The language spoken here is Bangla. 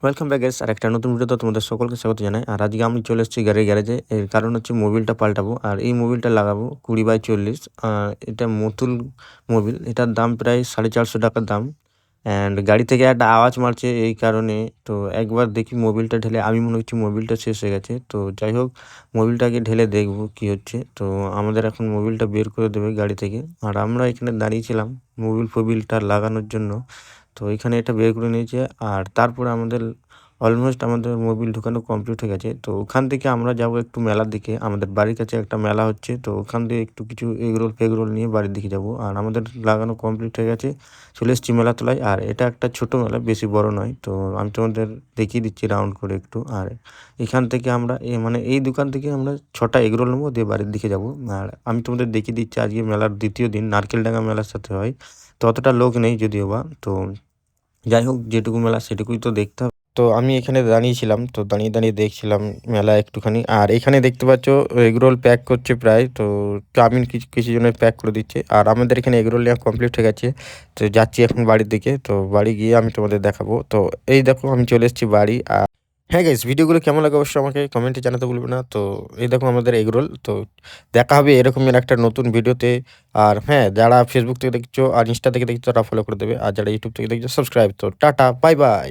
ওয়েলকাম ব্যাক গাইস, আর একটা নতুন ভিডিওতে তোমাদের সকলকে স্বাগত জানাই। আর আজকে আমি চলে এসেছি গাড়ির গ্যারেজে। এর কারণ হচ্ছে মোবিলটা পাল্টাবো, আর এই মোবিলটা লাগাবো 20/40। এটা মতুল মোবিল, এটার দাম প্রায় 450 টাকার দাম। অ্যান্ড গাড়ি থেকে একটা আওয়াজ মারছে, এই কারণে তো একবার দেখি মোবিলটা ঢেলে। আমি মনে হচ্ছে মোবিলটা শেষ হয়ে গেছে, তো যাই হোক মোবিলটাকে ঢেলে দেখবো কি হচ্ছে। তো আমাদের এখন মোবিলটা বের করে দেবে গাড়ি থেকে, আর আমরা এখানে দাঁড়িয়েছিলাম মোবিলটা লাগানোর জন্য। তো এখানে এটা বের করে নিয়েছে, আর তারপরে অলমোস্ট আমাদের মোবিল ঢোকানো কমপ্লিট হয়ে গেছে। তো ওখান থেকে আমরা যাব একটু মেলার দিকে। আমাদের বাড়ির কাছে একটা মেলা হচ্ছে, তো ওখান থেকে একটু কিছু এগরোল ফেগরোল নিয়ে বাড়ির দিকে যাব। আর আমাদের লাগানো কমপ্লিট হয়ে গেছে, চলে এসেছি মেলাতলায়। আর এটা একটা ছোট মেলা, বেশি বড় নয়। তো আমি তোমাদের দেখিয়ে দিচ্ছি রাউন্ড করে একটু। আর এখান থেকে আমরা মানে এই দোকান থেকে আমরা 6টা এগরোল নেবো, দিয়ে বাড়ির দিকে যাব। আর আমি তোমাদের দেখিয়ে দিচ্ছি, আজকে মেলার দ্বিতীয় দিন নারকেলডাঙ্গা মেলার সাথে হয়। তো অতটা লোক নেই যদিও বা। তো যাই হোক, যেটুকু মেলা সেটুকুই তো দেখতে হবে। তো আমি এখানে দাঁড়িয়েছিলাম, তো দাঁড়িয়ে দাঁড়িয়ে দেখছিলাম মেলা একটুখানি। আর এখানে দেখতে পাচ্ছ এগরোল প্যাক করছে প্রায়, তো চাউমিন কিছু কিছু জনের প্যাক করে দিচ্ছে। আর আমাদের এখানে এগরোল নেওয়া কমপ্লিট হয়ে গেছে। তো যাচ্ছি এখন বাড়ির দিকে, তো বাড়ি গিয়ে আমি তোমাদের দেখাবো। তো এই দেখো আমি চলে এসেছি বাড়ি। আর হ্যাঁ গাইস, ভিডিওগুলো কেমন লাগে অবশ্যই আমাকে কমেন্টে জানাতে ভুলবে না। তো এই দেখো আমাদের এগরোল। তো দেখা হবে এরকমের একটা নতুন ভিডিওতে। আর হ্যাঁ, যারা ফেসবুক থেকে দেখছো আর ইনস্টা থেকে দেখছো তারা ফলো করে দেবে, আর যারা ইউটিউব থেকে দেখছো সাবস্ক্রাইব। তো টাটা, বাই বাই।